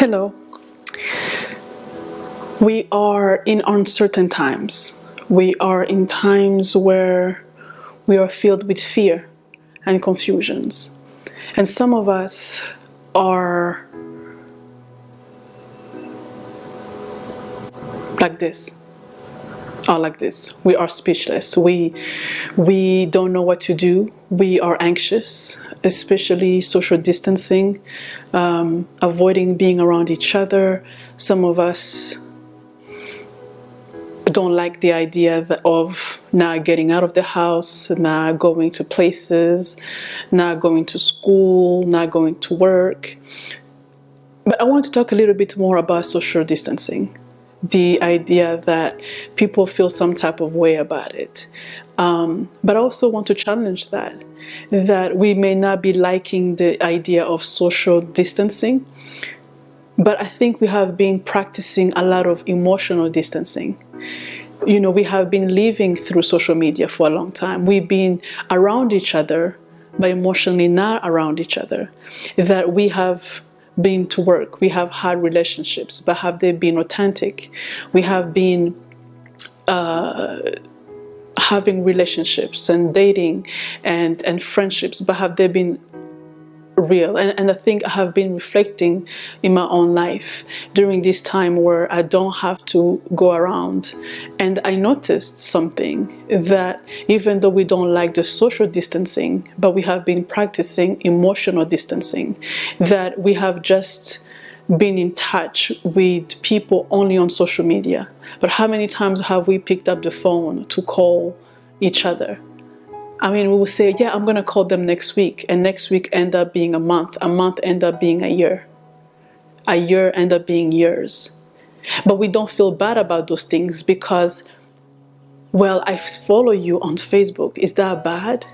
Hello. We are in uncertain times. We are in times where we are filled with fear and confusions. And some of us are like this. We are speechless. We don't know what to do. We are anxious, especially social distancing, avoiding being around each other. Some of us don't like the idea of not getting out of the house, not going to places, not going to school, not going to work. But I want to talk a little bit more about social distancing. The idea that people feel some type of way about it. But I also want to challenge that we may not be liking the idea of social distancing, but I think we have been practicing a lot of emotional distancing. You know, we have been living through social media for a long time. We've been around each other, but emotionally not around each other. That we have been to work, we have had relationships, but have they been authentic? We have been having relationships and dating and friendships, but have they been real? And I think I have been reflecting in my own life during this time where I don't have to go around, and I noticed something, that even though we don't like the social distancing, but we have been practicing emotional distancing, that we have just been in touch with people only on social media. But how many times have we picked up the phone to call each other? I mean, we will say, yeah, I'm going to call them next week. And next week end up being a month end up being a year end up being years. But we don't feel bad about those things because, well, I follow you on Facebook. Is that bad?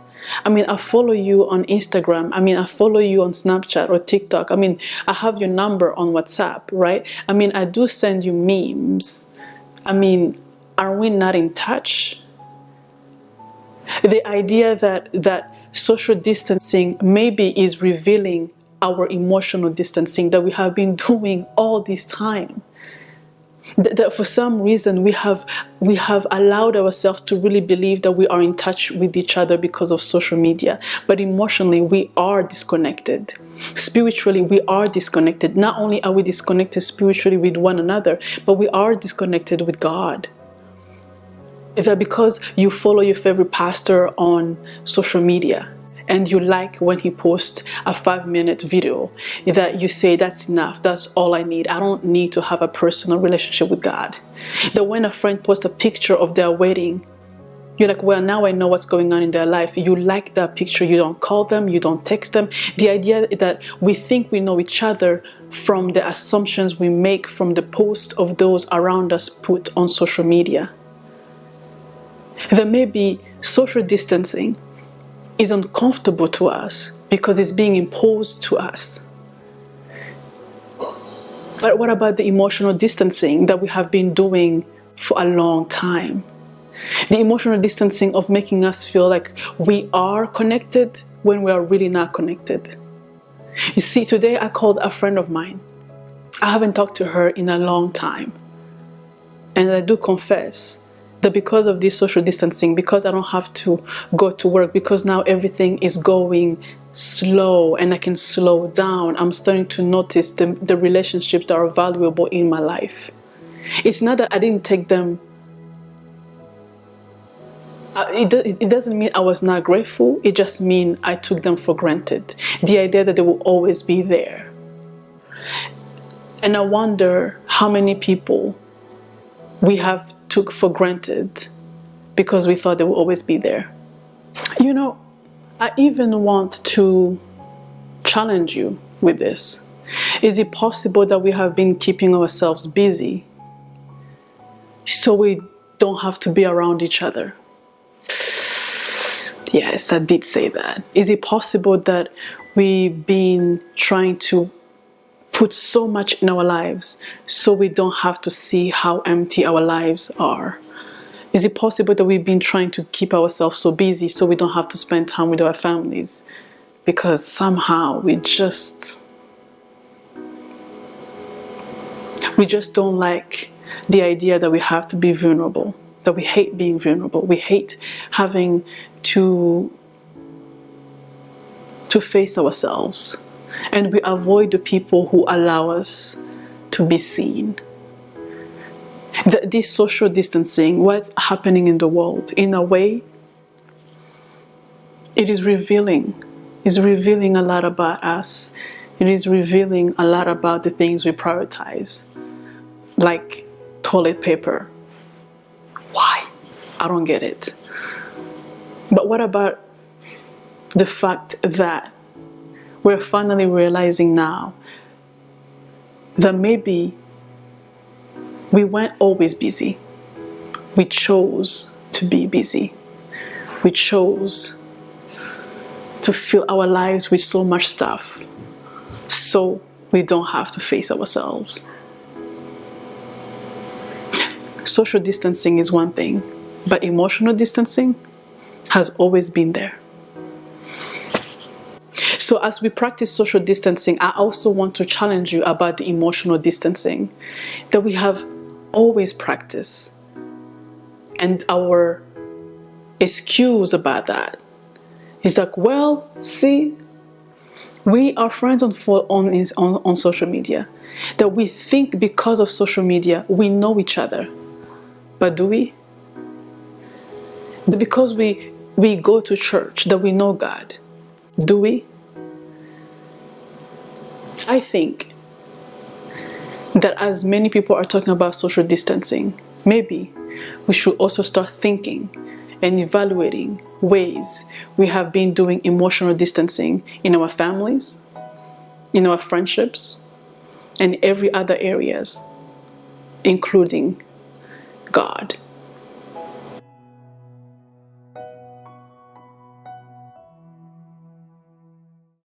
I mean, I follow you on Instagram. I mean, I follow you on Snapchat or TikTok. I mean, I have your number on WhatsApp, right? I mean, I do send you memes. I mean, are we not in touch? The idea that social distancing maybe is revealing our emotional distancing that we have been doing all this time. That for some reason we have allowed ourselves to really believe that we are in touch with each other because of social media, but emotionally we are disconnected. Spiritually we are disconnected. Not only are we disconnected spiritually with one another, but we are disconnected with God. Is that because you follow your favorite pastor on social media and you like when he posts a 5-minute video, that you say, that's enough, that's all I need, I don't need to have a personal relationship with God? That when a friend posts a picture of their wedding, you're like, well, now I know what's going on in their life. You like that picture, you don't call them, you don't text them. The idea that we think we know each other from the assumptions we make from the post of those around us put on social media. That maybe social distancing is uncomfortable to us because it's being imposed to us. But what about the emotional distancing that we have been doing for a long time? The emotional distancing of making us feel like we are connected when we are really not connected. You see, today I called a friend of mine. I haven't talked to her in a long time. And I do confess that because of this social distancing, because I don't have to go to work, because now everything is going slow and I can slow down, I'm starting to notice the relationships that are valuable in my life. It's not that I didn't take them. It doesn't mean I was not grateful. It just means I took them for granted. The idea that they will always be there. And I wonder how many people we have took for granted because we thought they would always be there. You know, I even want to challenge you with this. Is it possible that we have been keeping ourselves busy so we don't have to be around each other? Yes, I did say that. Is it possible that we've been trying to put so much in our lives so we don't have to see how empty our lives are? Is it possible that we've been trying to keep ourselves so busy so we don't have to spend time with our families because somehow we just We just don't like the idea that we have to be vulnerable, that we hate being vulnerable. We hate having to face ourselves. And we avoid the people who allow us to be seen. This social distancing, what's happening in the world, in a way, it is revealing. It's revealing a lot about us. It is revealing a lot about the things we prioritize, like toilet paper. Why? I don't get it. But what about the fact that we're finally realizing now that maybe we weren't always busy. We chose to be busy. We chose to fill our lives with so much stuff so we don't have to face ourselves. Social distancing is one thing, but emotional distancing has always been there. So as we practice social distancing, I also want to challenge you about the emotional distancing that we have always practiced. And our excuse about that is like, well, see, we are friends on social media. That we think because of social media, we know each other. But do we? Because we go to church, that we know God. Do we? I think that as many people are talking about social distancing, maybe we should also start thinking and evaluating ways we have been doing emotional distancing in our families, in our friendships, and every other areas, including God.